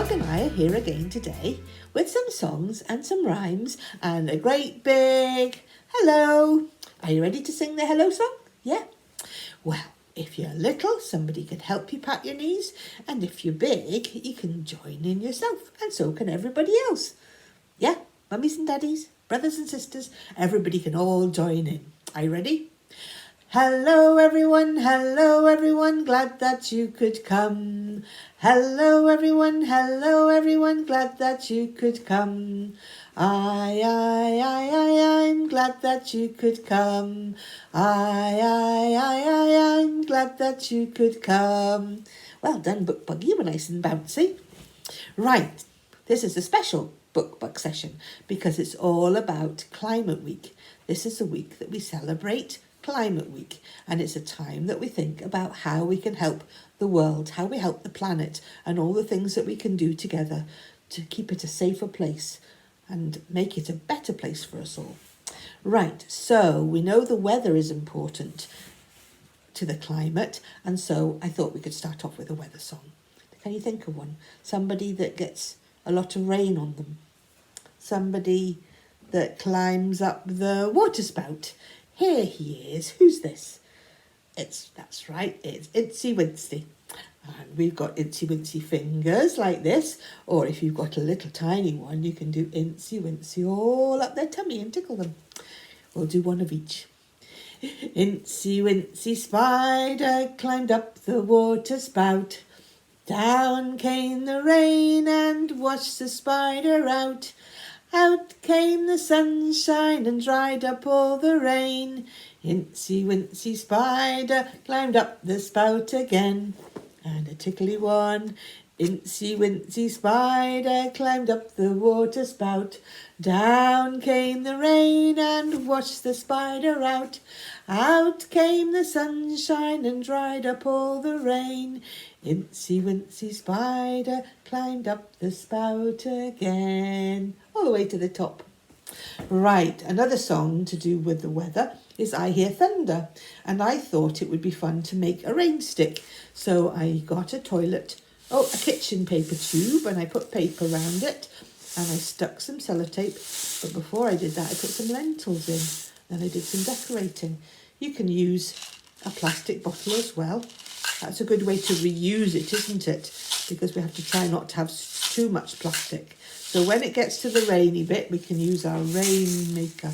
Bookbug and I are here again today with some songs and some rhymes and a great big hello. Are you ready to sing the hello song? Yeah? Well, if you're little, somebody can help you pat your knees, and if you're big, you can join in yourself, and so can everybody else. Yeah? Mummies and daddies, brothers and sisters, everybody can all join in. Are you ready? Hello everyone, glad that you could come. Hello everyone, glad that you could come. I'm glad that you could come. I'm glad that you could come. Well done, Bookbug, you were nice and bouncy. Right, this is a special Bookbug session because it's all about Climate Week. This is a week that we celebrate Climate Week, and it's a time that we think about how we can help the world, how we help the planet, and all the things that we can do together to keep it a safer place and make it a better place for us all. Right, so we know the weather is important to the climate, and so I thought we could start off with a weather song. Can you think of one? Somebody that gets a lot of rain on them. Somebody that climbs up the water spout. Here he is. Who's this? That's right, it's Incy Wincy. And we've got Incy Wincy fingers like this, or if you've got a little tiny one, you can do Incy Wincy all up their tummy and tickle them. We'll do one of each. Incy Wincy Spider climbed up the water spout. Down came the rain and washed the spider out. Out came the sunshine and dried up all the rain. Incy Wincy Spider climbed up the spout again. And a tickly one. Incy Wincy Spider climbed up the water spout. Down came the rain and washed the spider out. Out came the sunshine and dried up all the rain. Incy Wincy Spider climbed up the spout again. All the way to the top. Right, another song to do with the weather is I Hear Thunder. And I thought it would be fun to make a rain stick. So I got a kitchen paper tube, and I put paper around it. And I stuck some sellotape. But before I did that, I put some lentils in. Then I did some decorating. You can use a plastic bottle as well. That's a good way to reuse it, isn't it? Because we have to try not to have too much plastic. So when it gets to the rainy bit, we can use our rain maker.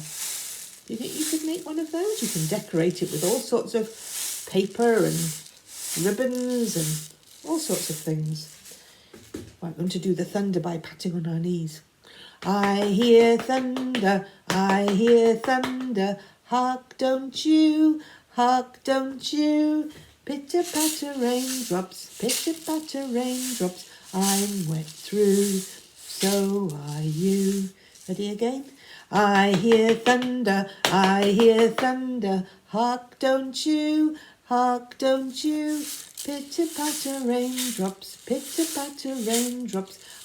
Do you think you could make one of those? You can decorate it with all sorts of paper and ribbons and all sorts of things. Right, we're going to do the thunder by patting on our knees. I hear thunder, hark don't you, pitter-patter raindrops, I'm wet through, so are you. Ready again? I hear thunder, hark don't you, pitter-patter raindrops,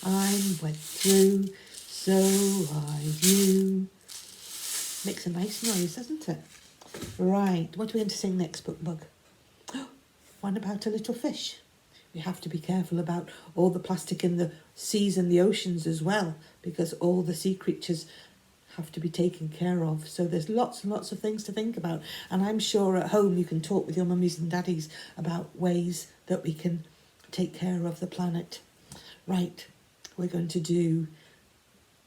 I'm wet through, so are you. Makes a nice noise, doesn't it? Right, what are we going to sing next, Bookbug? One about a little fish. We have to be careful about all the plastic in the seas and the oceans as well, because all the sea creatures have to be taken care of. So there's lots and lots of things to think about. And I'm sure at home you can talk with your mummies and daddies about ways that we can take care of the planet. Right, we're going to do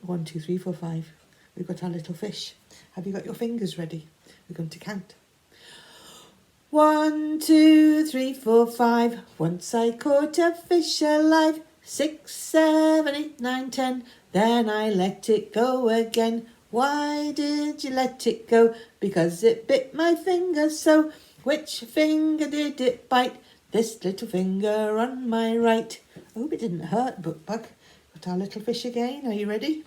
1, 2, 3, 4, 5. We've got our little fish. Have you got your fingers ready? We're going to count. 1, 2, 3, 4, 5. Once I caught a fish alive. 6, 7, 8, 9, 10. Then I let it go again. Why did you let it go? Because it bit my finger so. Which finger did it bite? This little finger on my right. Hope it didn't hurt, Bookbug. Got our little fish again. Are you ready?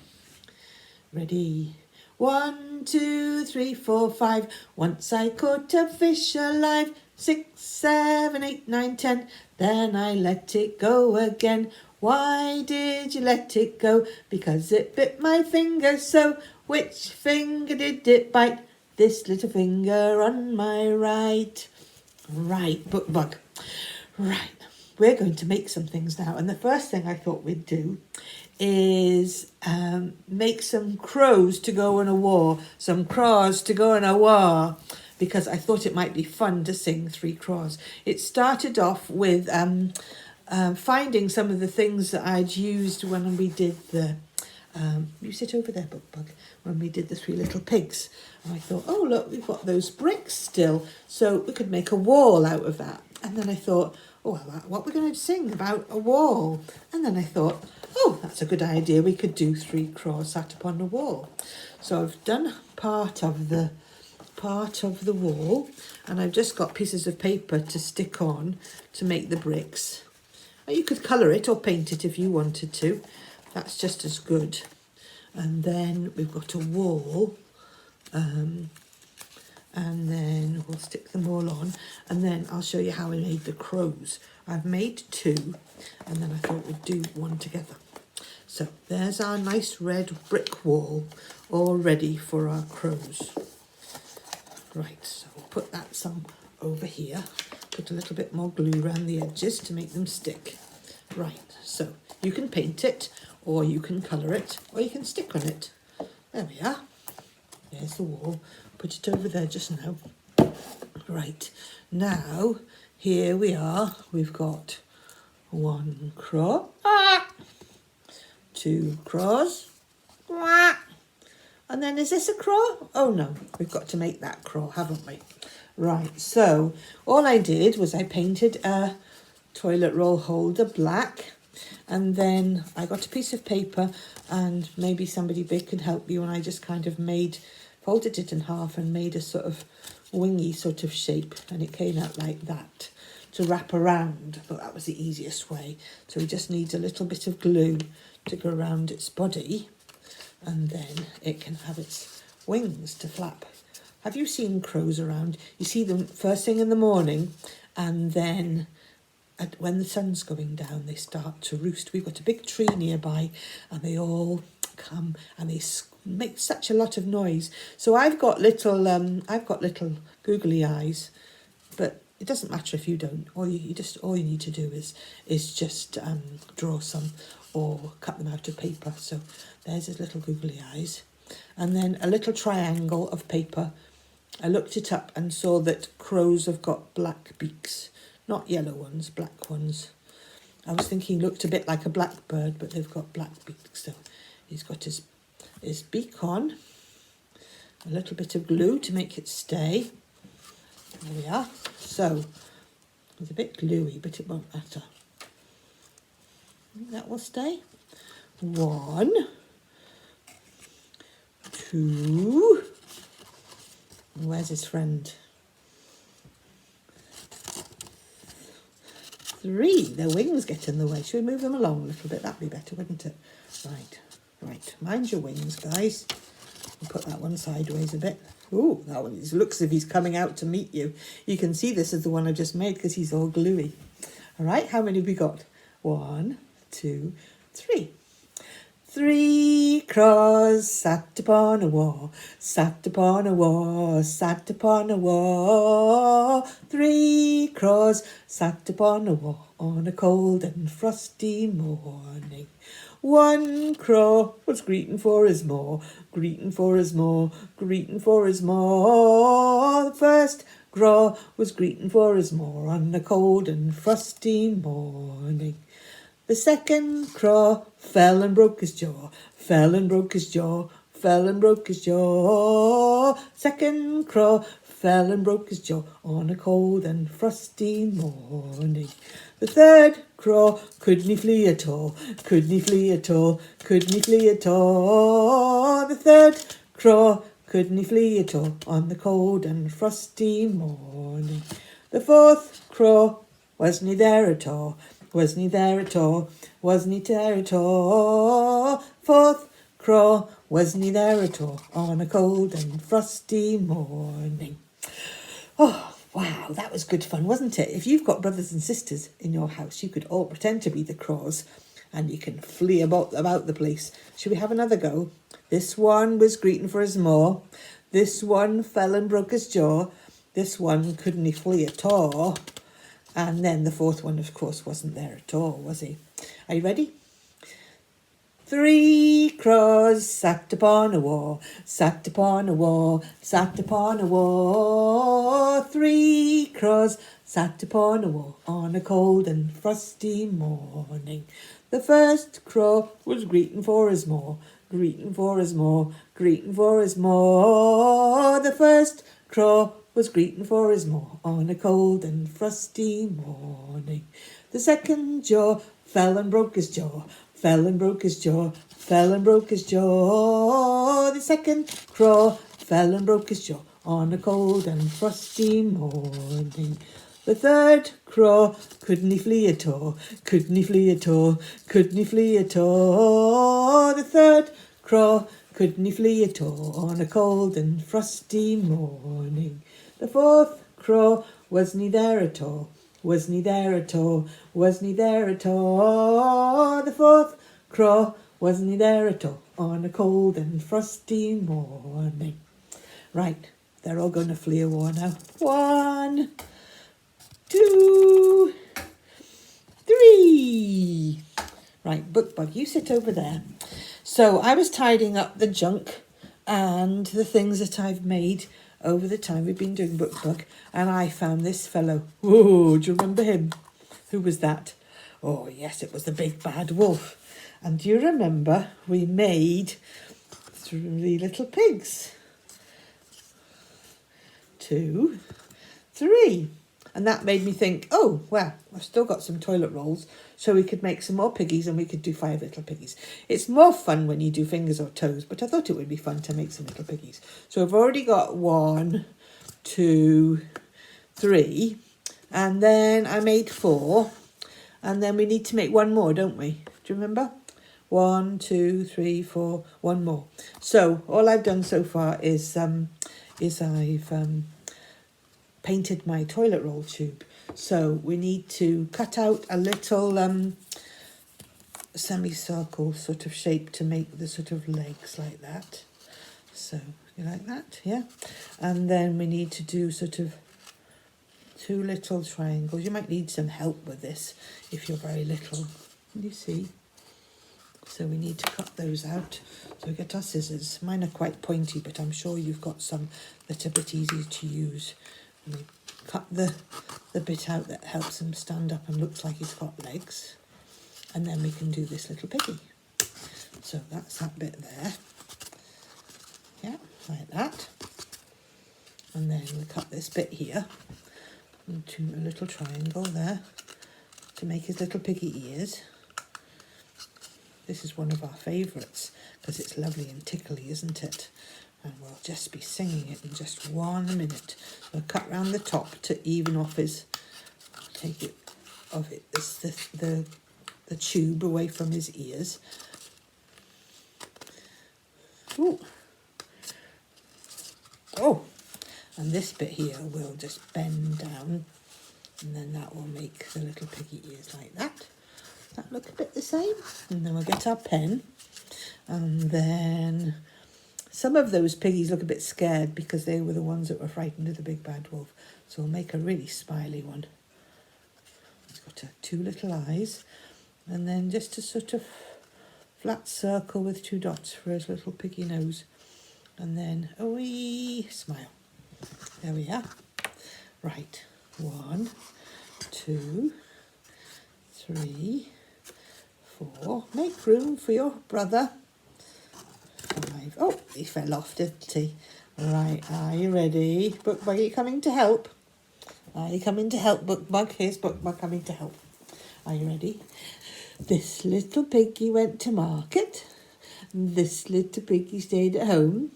Ready. 1, 2, 3, 4, 5. Once I caught a fish alive. 6, 7, 8, 9, 10. Then I let it go again. Why did you let it go? Because it bit my finger so. Which finger did it bite? This little finger on my right. Right, Bookbug. Right. we're going to make some things now. And the first thing I thought we'd do is make some crows to go on a war. Some crows to go on a war. Because I thought it might be fun to sing Three Crows. It started off with finding some of the things that I'd used when we did the... you sit over there, Bookbug. When we did the Three Little Pigs. And I thought, oh, look, we've got those bricks still. So we could make a wall out of that. And then I thought, oh, well, what we're going to sing about a wall. And then I thought, oh, that's a good idea. We could do Three Crows sat upon a wall. So I've done part of the wall, and I've just got pieces of paper to stick on to make the bricks. You could colour it or paint it if you wanted to. That's just as good. And then we've got a wall, and then we'll stick them all on, and then I'll show you how I made the crows. I've made two, and then I thought we'd do one together. So there's our nice red brick wall, all ready for our crows. Right, so we'll put that some over here. Put a little bit more glue around the edges to make them stick. Right, so you can paint it, or you can colour it, or you can stick on it. There we are. There's the wall. Put it over there just now. Right, now here we are. We've got one crow, two crows, and then is this a crow? Oh no, we've got to make that crow, haven't we? Right, so all I did was I painted a toilet roll holder black, and then I got a piece of paper, and maybe somebody big could help you, and I just kind of folded it in half and made a sort of wingy sort of shape, and it came out like that to wrap around. I thought that was the easiest way. So we just need a little bit of glue to go around its body, and then it can have its wings to flap. Have you seen crows around? You see them first thing in the morning, and then when the sun's going down, they start to roost. We've got a big tree nearby, and they all come and they make such a lot of noise. So I've got little googly eyes, but it doesn't matter if you don't. All you need to do is just draw some or cut them out of paper. So there's his little googly eyes, and then a little triangle of paper. I looked it up and saw that crows have got black beaks, not yellow ones, black ones. I was thinking he looked a bit like a blackbird, but they've got black beaks. So he's got his beak on, a little bit of glue to make it stay. There we are. So it's a bit gluey, but it won't matter. That will stay. 1, 2. Where's his friend? 3. Their wings get in the way. Should we move them along a little bit? That'd be better, wouldn't it? Right. Mind your wings, guys. I'll put that one sideways a bit. Ooh, that one looks as if he's coming out to meet you. You can see this is the one I just made because he's all gluey. All right, how many have we got? 1, 2, 3. 3 crows sat upon a wall, sat upon a wall, sat upon a wall. 3 crows sat upon a wall on a cold and frosty morning. 1 crow was greeting for his maw, greeting for his maw, greeting for his maw. The first crow was greeting for his maw on a cold and frosty morning. The second crow fell and broke his jaw, fell and broke his jaw, fell and broke his jaw. Second crow fell and broke his jaw on a cold and frosty morning. The third crow couldn't flee at all, couldn't flee at all, couldn't flee at all. The third crow couldn't flee at all on the cold and frosty morning. The fourth crow wasn't he there at all, wasn't he there at all, wasn't he there at all. Fourth crow wasn't he there at all on a cold and frosty morning. Oh, wow, that was good fun, wasn't it? If you've got brothers and sisters in your house, you could all pretend to be the crows and you can flee about the place. Should we have another go? This one was greeting for his maw. This one fell and broke his jaw. This one couldn't he flee at all. And then the fourth one, of course, wasn't there at all, was he? Are you ready? 3 crows sat upon a wall, sat upon a wall, sat upon a wall. 3 crows sat upon a wall on a cold and frosty morning. The first crow was greeting for his maw, greeting for his maw, greeting for his maw. The first crow was greeting for his maw on a cold and frosty morning. The second jaw fell and broke his jaw, fell and broke his jaw, fell and broke his jaw. The second crow fell and broke his jaw on a cold and frosty morning. The third crow couldn't he flee at all, couldn't he flee at all, couldn't he flee at all. The third crow couldn't he flee at all on a cold and frosty morning. The fourth crow wasn't he there at all, wasn't he there at all, wasn't he there at all. The fourth crow wasn't he there at all on a cold and frosty morning. Right, they're all going to flee a war now. 1, 2, 3. Right, Bookbug, you sit over there. So I was tidying up the junk and the things that I've made over the time we've been doing Bookbug, and I found this fellow. Oh, do you remember him? Who was that? Oh, yes, it was the big bad wolf. And do you remember we made 3 little pigs? 2, 3. And that made me think, oh, well, I've still got some toilet rolls, so we could make some more piggies and we could do 5 little piggies. It's more fun when you do fingers or toes, but I thought it would be fun to make some little piggies. So I've already got 1, 2, 3, and then I made 4, and then we need to make 1 more, don't we? Do you remember? 1, 2, 3, 4, 1 more. So all I've done so far is I've painted my toilet roll tube. So we need to cut out a little semicircle sort of shape to make the sort of legs like that. So you like that, yeah? And then we need to do sort of 2 little triangles. You might need some help with this if you're very little. You see? So we need to cut those out. So we get our scissors. Mine are quite pointy, but I'm sure you've got some that are a bit easier to use. And we cut the bit out that helps him stand up and looks like he's got legs. And then we can do this little piggy. So that's that bit there. Yeah, like that. And then we'll cut this bit here into a little triangle there to make his little piggy ears. This is one of our favourites because it's lovely and tickly, isn't it? And we'll just be singing it in just 1 minute. We'll cut round the top to even off his, take it off it, the tube away from his ears. Ooh. Oh, and this bit here will just bend down, and then that will make the little piggy ears like that. That look a bit the same. And then we'll get our pen, and then some of those piggies look a bit scared because they were the ones that were frightened of the big bad wolf. So we'll make a really smiley one. It's got 2 little eyes, and then just a sort of flat circle with 2 dots for his little piggy nose, and then a wee smile. There we are. Right, 1, 2, 3, 4. Make room for your brother. 5. Oh, he fell off, didn't he? Right, are you ready? Bookbug, are you coming to help? Are you coming to help, Bookbug? Here's Bookbug coming to help. Are you ready? This little piggy went to market. This little piggy stayed at home.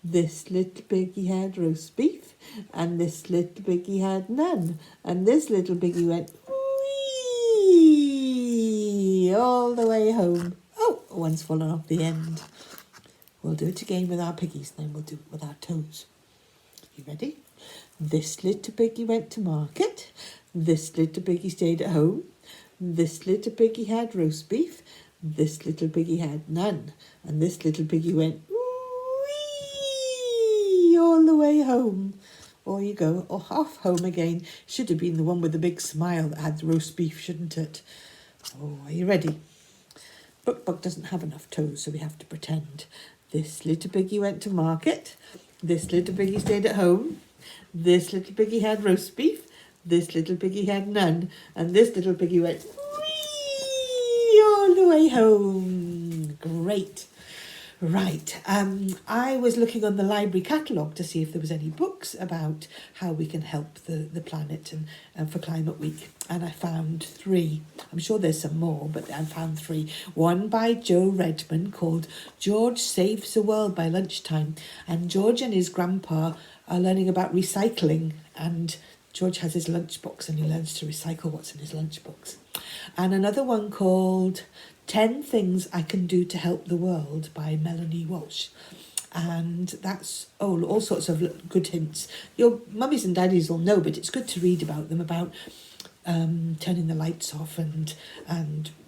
This little piggy had roast beef. And this little piggy had none. And this little piggy went wee all the way home. Oh, one's fallen off the end. We'll do it again with our piggies, and then we'll do it with our toes. You ready? This little piggy went to market. This little piggy stayed at home. This little piggy had roast beef. This little piggy had none. And this little piggy went wee all the way home. or you go off home again. Should have been the one with the big smile that had the roast beef, shouldn't it? Oh, are you ready? Bookbug doesn't have enough toes, so we have to pretend. This little piggy went to market. This little piggy stayed at home. This little piggy had roast beef. This little piggy had none. And this little piggy went wee all the way home. Great. Right. I was looking on the library catalogue to see if there was any books about how we can help the planet and for Climate Week. And I found 3. I'm sure there's some more, but I found 3. One by Joe Redman called George Saves the World by Lunchtime. And George and his grandpa are learning about recycling. And George has his lunchbox and he learns to recycle what's in his lunchbox. And another one called 10 Things I Can Do to Help the World by Melanie Walsh. And that's all sorts of good hints. Your mummies and daddies will know, but it's good to read about them, about turning the lights off and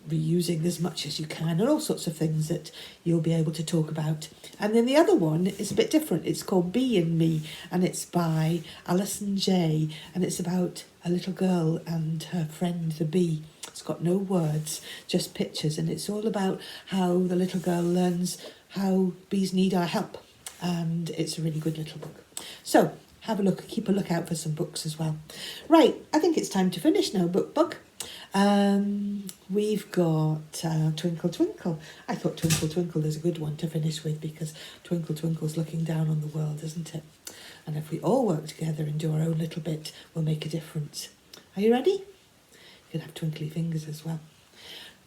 reusing as much as you can, and all sorts of things that you'll be able to talk about. And then the other one is a bit different. It's called Bee and Me, and it's by Alison Jay, and it's about a little girl and her friend the bee. It's got no words, just pictures, and it's all about how the little girl learns how bees need our help. And it's a really good little book. So have a look, keep a lookout for some books as well. Right, I think it's time to finish now, Bookbug. We've got Twinkle Twinkle. I thought Twinkle Twinkle is a good one to finish with, because Twinkle Twinkle's looking down on the world, isn't it? And if we all work together and do our own little bit, we'll make a difference. Are you ready? You can have twinkly fingers as well.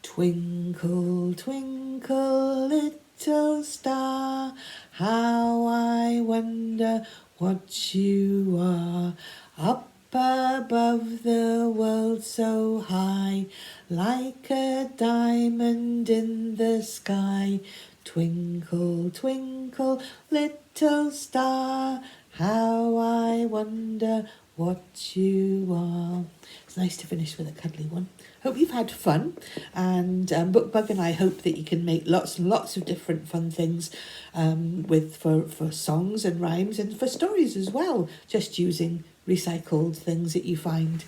Twinkle, twinkle, little star, how I wonder what you are. Up above the world so high, like a diamond in the sky. Twinkle, twinkle, little star, how I wonder what you are. It's nice to finish with a cuddly one. Hope you've had fun, and Bookbug and I hope that you can make lots and lots of different fun things for songs and rhymes and for stories as well, just using recycled things that you find.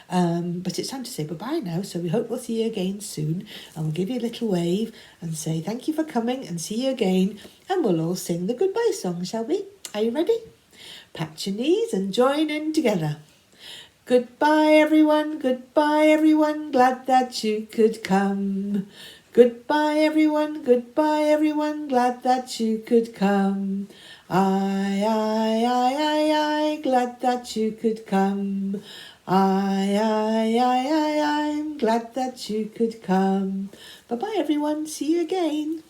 But it's time to say bye-bye now, so we hope we'll see you again soon, and we'll give you a little wave and say thank you for coming and see you again, and we'll all sing the goodbye song, shall we? Are you ready? Pat your knees and join in together. Goodbye everyone, glad that you could come. Goodbye everyone, glad that you could come. I, glad that you could come. I'm glad that you could come. Bye-bye everyone, see you again.